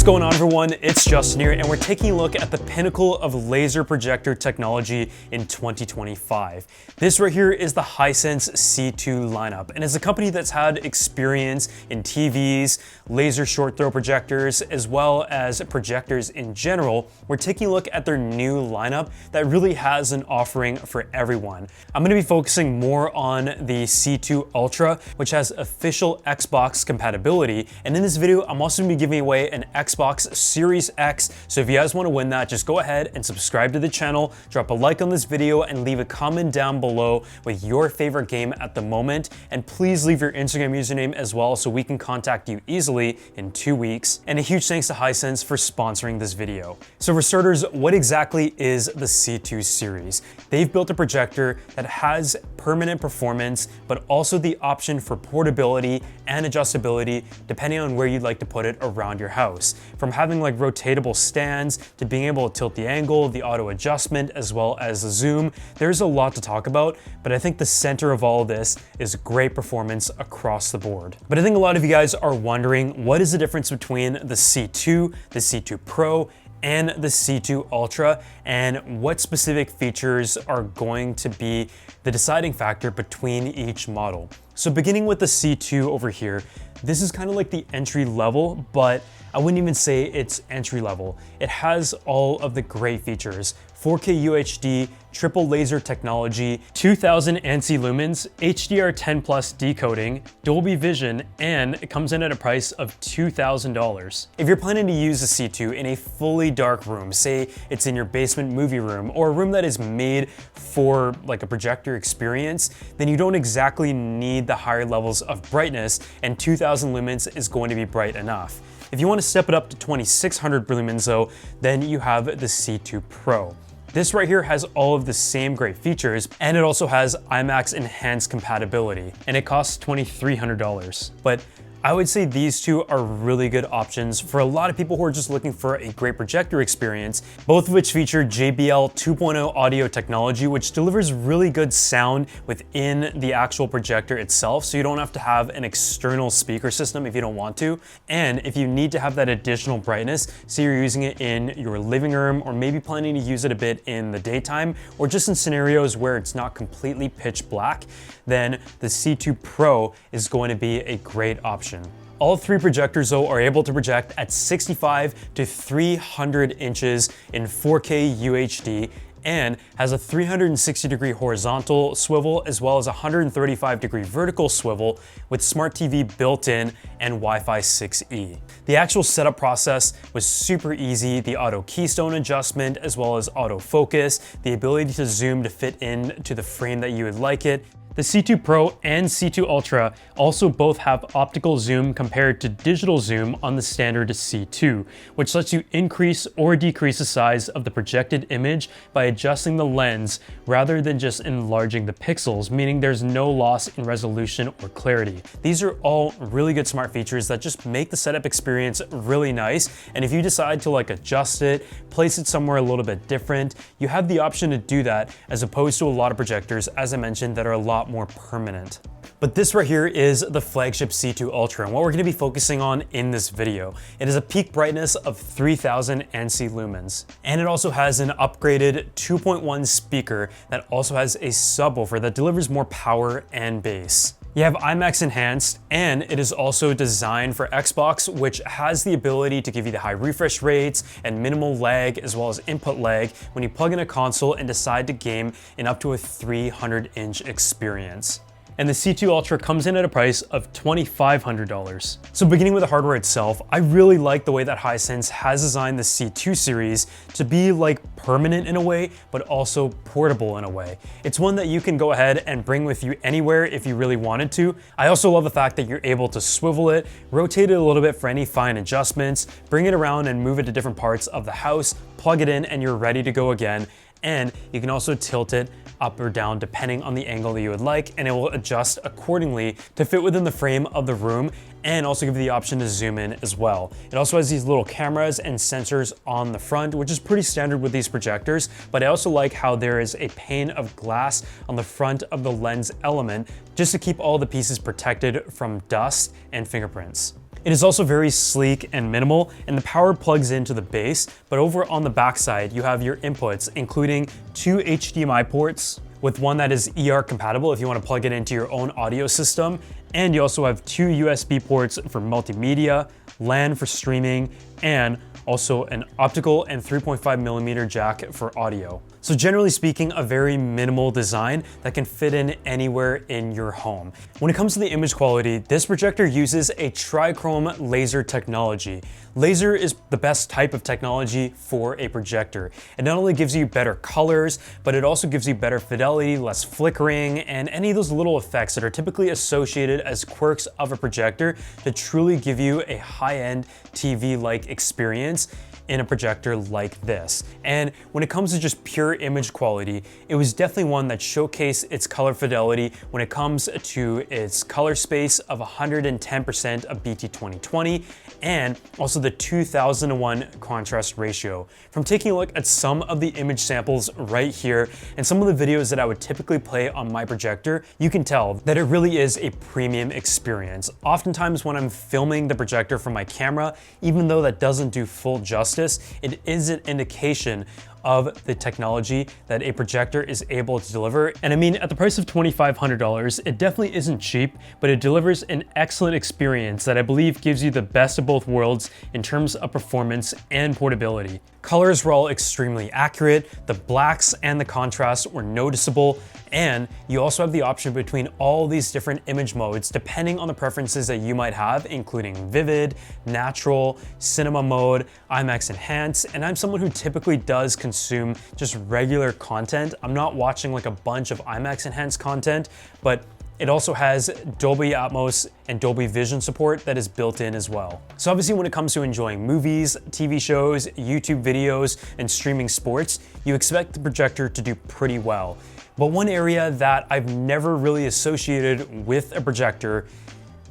What's going on, everyone? It's Justin here, and we're taking a look at the pinnacle of laser projector technology in 2025. This right here is the Hisense C2 lineup, and as a company that's had experience in TVs, laser short throw projectors, as well as projectors in general, we're taking a look at their new lineup that really has an offering for everyone. I'm going to be focusing more on the C2 Ultra, which has official Xbox compatibility, and in this video, I'm also going to be giving away an Xbox Series X. So if you guys want to win that, just go ahead and subscribe to the channel, drop a like on this video, and leave a comment down below with your favorite game at the moment. And please leave your Instagram username as well so we can contact you easily in 2 weeks. And a huge thanks to Hisense for sponsoring this video. So for starters, what exactly is the C2 series? They've built a projector that has permanent performance, but also the option for portability and adjustability depending on where you'd like to put it around your house. From having like rotatable stands to being able to tilt the angle, the auto adjustment, as well as the zoom, there's a lot to talk about, but I think the center of all of this is great performance across the board. But I think a lot of you guys are wondering, what is the difference between the C2, the C2 Pro, and the C2 Ultra, and what specific features are going to be the deciding factor between each model. So beginning with the C2 over here, this is kind of like the entry level, but I wouldn't even say it's entry level. It has all of the great features: 4K UHD, triple laser technology, 2000 ANSI lumens, HDR10 plus decoding, Dolby Vision, and it comes in at a price of $2,000. If you're planning to use the C2 in a fully dark room, say it's in your basement movie room or a room that is made for like a projector experience, then you don't exactly need the higher levels of brightness, and 2000 lumens is going to be bright enough. If you want to step it up to 2600 lumens though, then you have the C2 Pro. This right here has all of the same great features, and it also has IMAX enhanced compatibility, and it costs $2,300. But I would say these two are really good options for a lot of people who are just looking for a great projector experience, both of which feature JBL 2.0 audio technology, which delivers really good sound within the actual projector itself, so you don't have to have an external speaker system if you don't want to. And if you need to have that additional brightness, say you're using it in your living room, or maybe planning to use it a bit in the daytime, or just in scenarios where it's not completely pitch black, then the C2 Pro is going to be a great option. All three projectors though are able to project at 65 to 300 inches in 4K UHD, and has a 360-degree horizontal swivel as well as a 135-degree vertical swivel with Smart TV built in and Wi-Fi 6E. The actual setup process was super easy. The auto keystone adjustment, as well as autofocus, the ability to zoom to fit in to the frame that you would like it. The C2 Pro and C2 Ultra also both have optical zoom compared to digital zoom on the standard C2, which lets you increase or decrease the size of the projected image by adjusting the lens rather than just enlarging the pixels, meaning there's no loss in resolution or clarity. These are all really good smart features that just make the setup experience really nice, and if you decide to like adjust it, place it somewhere a little bit different, you have the option to do that, as opposed to a lot of projectors, as I mentioned, that are a lot more permanent. But this right here is the flagship C2 Ultra, and what we're going to be focusing on in this video. It has a peak brightness of 3000 ANSI lumens, and it also has an upgraded 2.1 speaker that also has a subwoofer that delivers more power and bass. You have IMAX enhanced, and it is also designed for Xbox, which has the ability to give you the high refresh rates and minimal lag, as well as input lag when you plug in a console and decide to game in up to a 300-inch experience. And the C2 Ultra comes in at a price of $2,500. So beginning with the hardware itself, I really like the way that Hisense has designed the C2 series to be like permanent in a way, but also portable in a way. It's one that you can go ahead and bring with you anywhere if you really wanted to. I also love the fact that you're able to swivel it, rotate it a little bit for any fine adjustments, bring it around and move it to different parts of the house, plug it in, and you're ready to go again. And you can also tilt it up or down depending on the angle that you would like, and it will adjust accordingly to fit within the frame of the room and also give you the option to zoom in as well. It also has these little cameras and sensors on the front, which is pretty standard with these projectors, but I also like how there is a pane of glass on the front of the lens element just to keep all the pieces protected from dust and fingerprints. It is also very sleek and minimal, and the power plugs into the base, but over on the backside, you have your inputs, including 2 HDMI ports, with one that is ER compatible if you want to plug it into your own audio system, and you also have 2 USB ports for multimedia, LAN for streaming, and also an optical and 3.5mm jack for audio. So generally speaking, a very minimal design that can fit in anywhere in your home. When it comes to the image quality, this projector uses a trichrome laser technology. Laser is the best type of technology for a projector. It not only gives you better colors, but it also gives you better fidelity, less flickering, and any of those little effects that are typically associated as quirks of a projector to truly give you a high-end TV-like experience in a projector like this. And when it comes to just pure image quality, it was definitely one that showcased its color fidelity when it comes to its color space of 110% of BT 2020 and also the 2001 contrast ratio. From taking a look at some of the image samples right here and some of the videos that I would typically play on my projector, you can tell that it really is a premium experience. Oftentimes when I'm filming the projector from my camera, even though that doesn't do full justice, it is an indication of the technology that a projector is able to deliver. And I mean, at the price of $2,500, it definitely isn't cheap, but it delivers an excellent experience that I believe gives you the best of both worlds in terms of performance and portability. Colors were all extremely accurate, the blacks and the contrasts were noticeable, and you also have the option between all these different image modes depending on the preferences that you might have, including vivid, natural, cinema mode, IMAX enhanced, and I'm someone who typically does consume just regular content. I'm not watching like a bunch of IMAX enhanced content, but it also has Dolby Atmos and Dolby Vision support that is built in as well. So obviously when it comes to enjoying movies, TV shows, YouTube videos, and streaming sports, you expect the projector to do pretty well. But one area that I've never really associated with a projector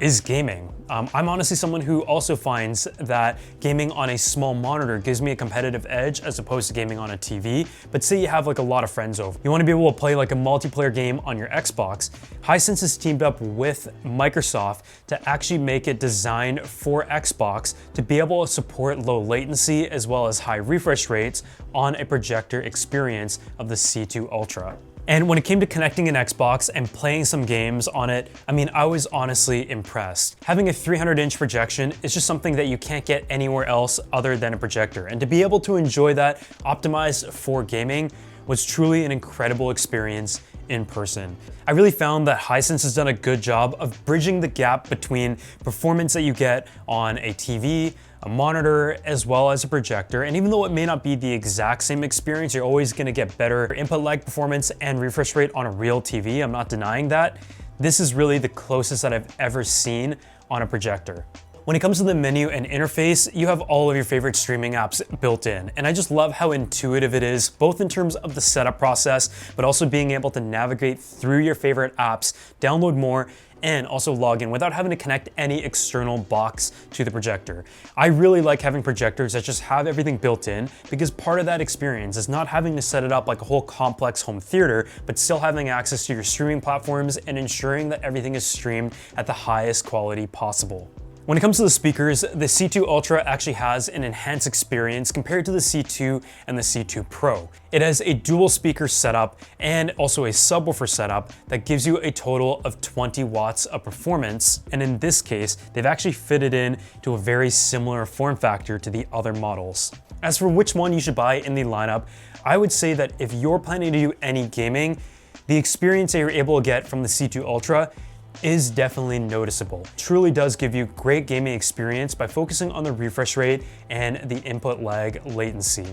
is gaming. I'm honestly someone who also finds that gaming on a small monitor gives me a competitive edge as opposed to gaming on a TV. But say you have like a lot of friends over. You want to be able to play like a multiplayer game on your Xbox. Hisense has teamed up with Microsoft to actually make it designed for Xbox to be able to support low latency as well as high refresh rates on a projector experience of the C2 Ultra. And when it came to connecting an Xbox and playing some games on it, I mean, I was honestly impressed. Having a 300-inch projection is just something that you can't get anywhere else other than a projector. And to be able to enjoy that optimized for gaming was truly an incredible experience in person. I really found that Hisense has done a good job of bridging the gap between performance that you get on a TV, a monitor, as well as a projector. And even though it may not be the exact same experience, you're always gonna get better input lag performance and refresh rate on a real TV. I'm not denying that. This is really the closest that I've ever seen on a projector. When it comes to the menu and interface, you have all of your favorite streaming apps built in. And I just love how intuitive it is, both in terms of the setup process, but also being able to navigate through your favorite apps, download more, and also log in without having to connect any external box to the projector. I really like having projectors that just have everything built in because part of that experience is not having to set it up like a whole complex home theater, but still having access to your streaming platforms and ensuring that everything is streamed at the highest quality possible. When it comes to the speakers, the C2 Ultra actually has an enhanced experience compared to the C2 and the C2 Pro. It has a dual speaker setup and also a subwoofer setup that gives you a total of 20 watts of performance. And in this case, they've actually fitted in to a very similar form factor to the other models. As for which one you should buy in the lineup, I would say that if you're planning to do any gaming, the experience that you're able to get from the C2 Ultra is definitely noticeable. It truly does give you great gaming experience by focusing on the refresh rate and the input lag latency.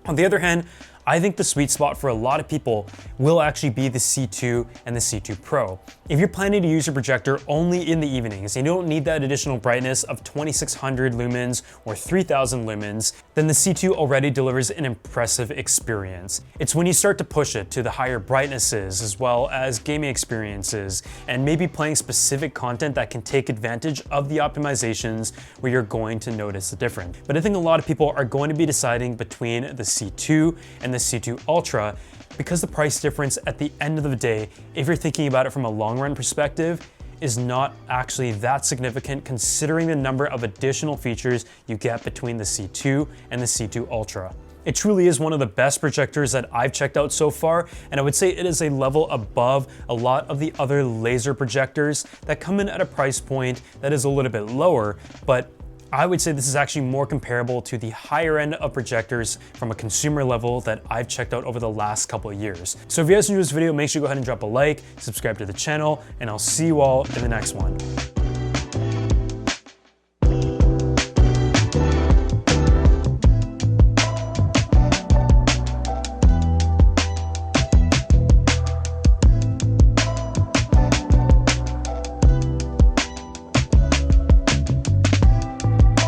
On the other hand, I think the sweet spot for a lot of people will actually be the C2 and the C2 Pro. If you're planning to use your projector only in the evenings and you don't need that additional brightness of 2600 lumens or 3000 lumens, then the C2 already delivers an impressive experience. It's when you start to push it to the higher brightnesses as well as gaming experiences and maybe playing specific content that can take advantage of the optimizations where you're going to notice the difference. But I think a lot of people are going to be deciding between the C2 and the C2 Ultra because the price difference at the end of the day, if you're thinking about it from a long run perspective, is not actually that significant considering the number of additional features you get between the C2 and the C2 Ultra. It truly is one of the best projectors that I've checked out so far, and I would say it is a level above a lot of the other laser projectors that come in at a price point that is a little bit lower, but I would say this is actually more comparable to the higher end of projectors from a consumer level that I've checked out over the last couple of years. So if you guys enjoyed this video, make sure you go ahead and drop a like, subscribe to the channel, and I'll see you all in the next one.